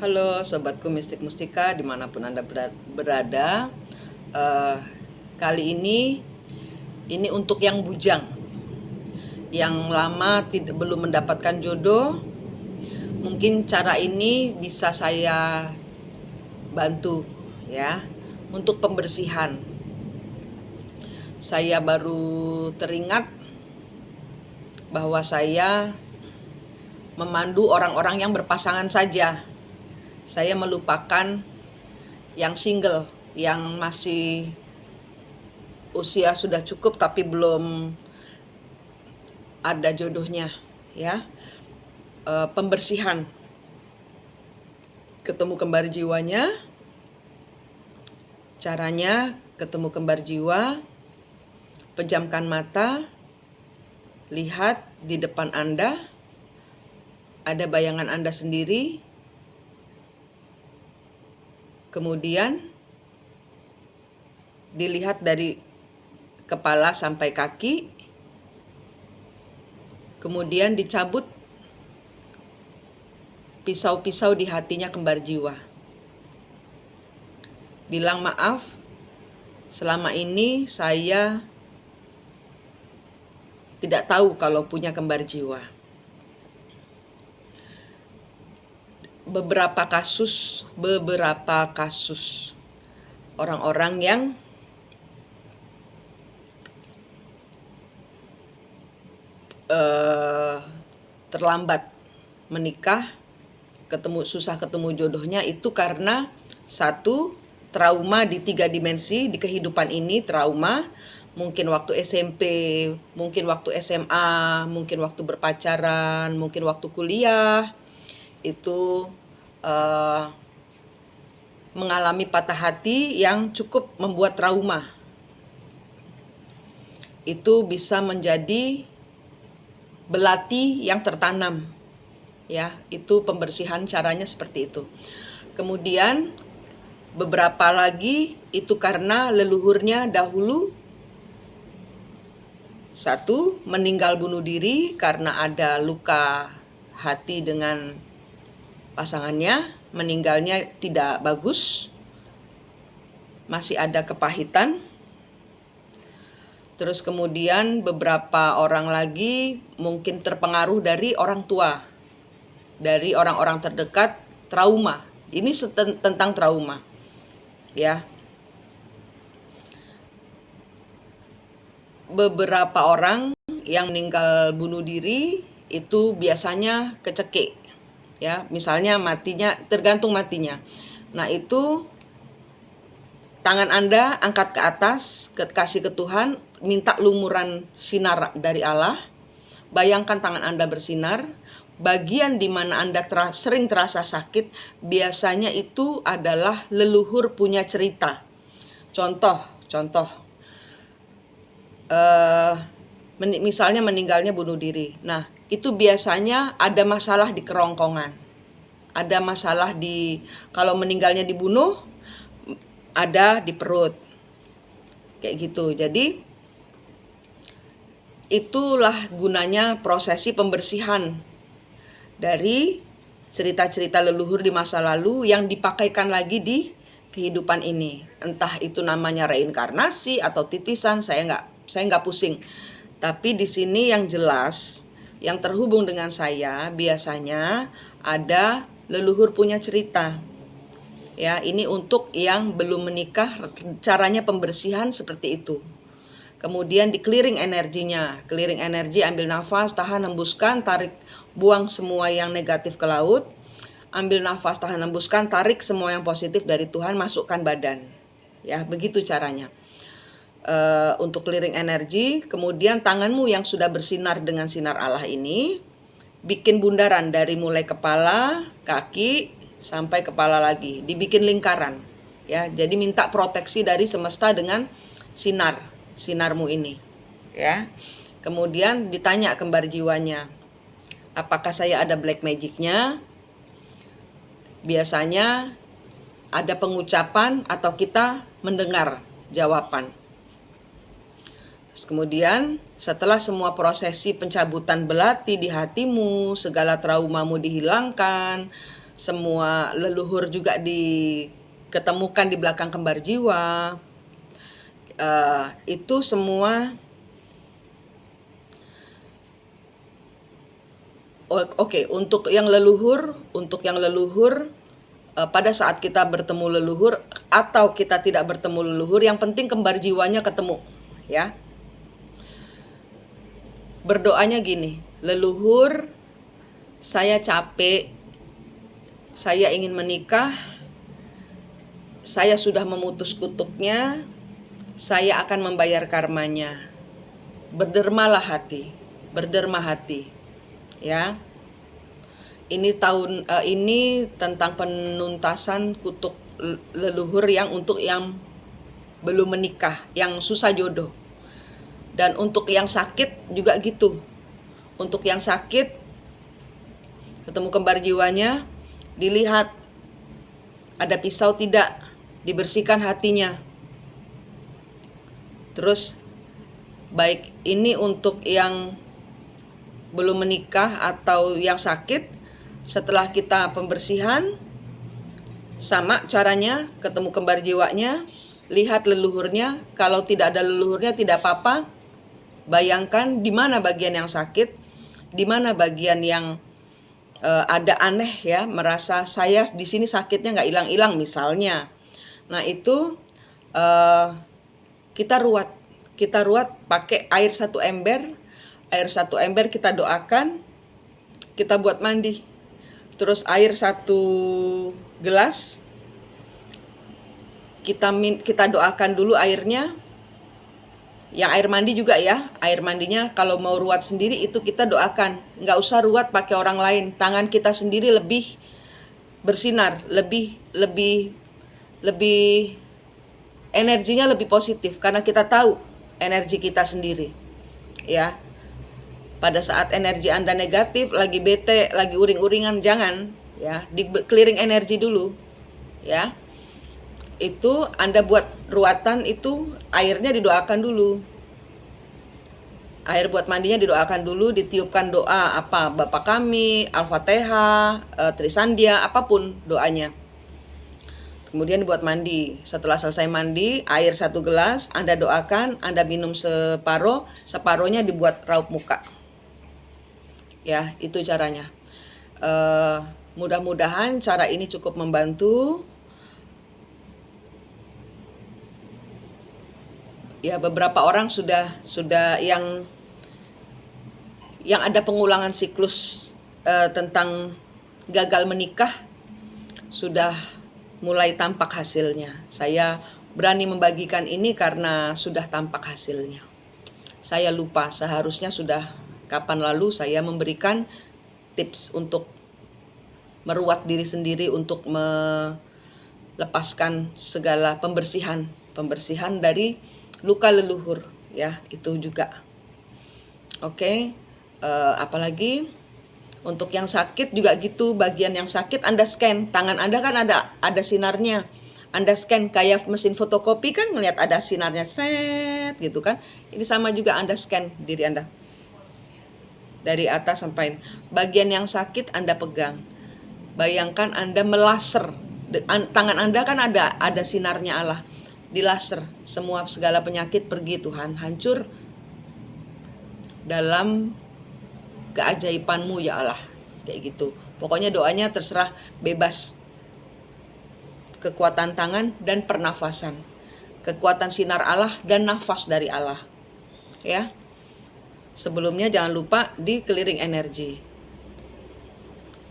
Halo sobatku Mistik Mustika dimanapun Anda berada. Eh, Kali ini untuk yang bujang, yang lama belum mendapatkan jodoh. Mungkin cara ini bisa saya bantu ya untuk pembersihan. Saya baru teringat bahwa saya memandu orang-orang yang berpasangan saja. Saya melupakan yang single, yang masih usia sudah cukup tapi belum ada jodohnya ya. Pembersihan, ketemu kembar jiwanya. Caranya ketemu kembar jiwa, pejamkan mata, lihat di depan Anda ada bayangan Anda sendiri. Kemudian dilihat dari kepala sampai kaki. Kemudian dicabut pisau-pisau di hatinya kembar jiwa. Bilang maaf, selama ini saya tidak tahu kalau punya kembar jiwa. Beberapa kasus orang-orang yang terlambat menikah, susah ketemu jodohnya itu karena satu, trauma di 3 dimensi di kehidupan ini. Trauma mungkin waktu SMP, mungkin waktu SMA, mungkin waktu berpacaran, mungkin waktu kuliah, itu mengalami patah hati yang cukup membuat trauma. Itu bisa menjadi belati yang tertanam ya. Itu pembersihan caranya seperti itu. Kemudian beberapa lagi itu karena leluhurnya dahulu, satu, meninggal bunuh diri karena ada luka hati dengan pasangannya, meninggalnya tidak bagus, masih ada kepahitan. Terus kemudian beberapa orang lagi mungkin terpengaruh dari orang tua, dari orang-orang terdekat, trauma. Ini tentang trauma ya. Beberapa orang yang meninggal bunuh diri itu biasanya kecekik ya, misalnya matinya, tergantung matinya. Nah itu tangan Anda angkat ke atas, kasih ke Tuhan, minta lumuran sinar dari Allah. Bayangkan tangan Anda bersinar. Bagian di mana Anda sering terasa sakit, biasanya itu adalah leluhur punya cerita. Contoh, misalnya meninggalnya bunuh diri. Nah, itu biasanya ada masalah di kerongkongan. Ada masalah kalau meninggalnya dibunuh, ada di perut. Kayak gitu. Jadi itulah gunanya prosesi pembersihan dari cerita-cerita leluhur di masa lalu yang dipakaikan lagi di kehidupan ini. Entah itu namanya reinkarnasi atau titisan, saya nggak pusing. Tapi di sini yang jelas, yang terhubung dengan saya biasanya ada leluhur punya cerita. Ya, ini untuk yang belum menikah, caranya pembersihan seperti itu. Kemudian di clearing energinya. Clearing energi, ambil nafas, tahan, hembuskan, tarik, buang semua yang negatif ke laut. Ambil nafas, tahan, hembuskan, tarik semua yang positif dari Tuhan, masukkan badan. Ya, begitu caranya. Untuk clearing energi. Kemudian tanganmu yang sudah bersinar dengan sinar Allah ini, bikin bundaran dari mulai kepala, kaki, sampai kepala lagi, dibikin lingkaran ya. Jadi minta proteksi dari semesta dengan sinarmu ini ya. Kemudian ditanya kembar jiwanya, apakah saya ada black magicnya? Biasanya ada pengucapan atau kita mendengar jawaban. Kemudian setelah semua prosesi pencabutan belati di hatimu, segala traumamu dihilangkan, semua leluhur juga diketemukan di belakang kembar jiwa. Itu semua oke. Untuk yang leluhur pada saat kita bertemu leluhur atau kita tidak bertemu leluhur, yang penting kembar jiwanya ketemu, ya. Berdoanya gini, leluhur, saya capek, saya ingin menikah, saya sudah memutus kutuknya, saya akan membayar karmanya. Berderma hati, ya. Ini tentang penuntasan kutuk leluhur yang untuk yang belum menikah, yang susah jodoh. Dan untuk yang sakit juga gitu. Untuk yang sakit, ketemu kembar jiwanya, dilihat ada pisau tidak, dibersihkan hatinya. Terus baik ini untuk yang belum menikah atau yang sakit, setelah kita pembersihan, sama caranya, ketemu kembar jiwanya, lihat leluhurnya. Kalau tidak ada leluhurnya tidak apa-apa. Bayangkan di mana bagian yang sakit, di mana bagian yang ada aneh, ya, merasa saya di sini sakitnya nggak hilang-hilang misalnya. Nah itu kita ruat pakai air 1 ember. Air 1 ember kita doakan, kita buat mandi. Terus air 1 gelas, kita doakan dulu airnya. Yang air mandi juga, ya, air mandinya kalau mau ruat sendiri itu kita doakan. Nggak usah ruat pakai orang lain, tangan kita sendiri lebih bersinar, lebih energinya lebih positif karena kita tahu energi kita sendiri, ya. Pada saat energi Anda negatif, lagi bete, lagi uring-uringan, jangan, ya, di clearing energi dulu, ya. Itu Anda buat ruatan itu airnya didoakan dulu. Air buat mandinya didoakan dulu, ditiupkan doa apa, Bapa Kami, Al-Fatihah, Trisandia, apapun doanya. Kemudian dibuat mandi. Setelah selesai mandi, air 1 gelas, Anda doakan, Anda minum separohnya dibuat raup muka. Ya, itu caranya. Mudah-mudahan cara ini cukup membantu. Ya, beberapa orang sudah yang ada pengulangan siklus tentang gagal menikah sudah mulai tampak hasilnya. Saya berani membagikan ini karena sudah tampak hasilnya. Saya lupa, seharusnya sudah kapan lalu saya memberikan tips untuk meruat diri sendiri, untuk melepaskan segala pembersihan dari luka leluhur, ya, itu juga. Oke. Apalagi untuk yang sakit juga gitu, bagian yang sakit Anda scan, tangan Anda kan ada sinarnya. Anda scan kayak mesin fotokopi kan, ngelihat ada sinarnya, sret gitu kan. Ini sama juga, Anda scan diri Anda. Dari atas sampai bagian yang sakit Anda pegang. Bayangkan Anda melaser. Tangan Anda kan ada sinarnya Allah. Dilaser, semua segala penyakit pergi Tuhan, hancur dalam keajaibanmu ya Allah. Kayak gitu. Pokoknya doanya terserah, bebas. Kekuatan tangan dan pernafasan. Kekuatan sinar Allah dan nafas dari Allah. Ya. Sebelumnya jangan lupa di clearing energi.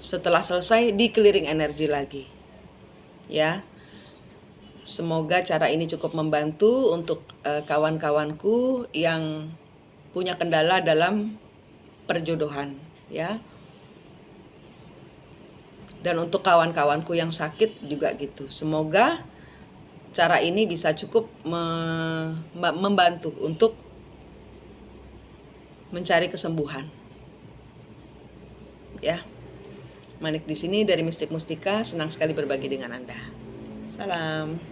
Setelah selesai di clearing energi lagi. Ya. Semoga cara ini cukup membantu untuk kawan-kawanku yang punya kendala dalam perjodohan, ya. Dan untuk kawan-kawanku yang sakit juga gitu. Semoga cara ini bisa cukup membantu untuk mencari kesembuhan. Ya. Manik di sini dari Mistik Mustika, senang sekali berbagi dengan Anda. Salam.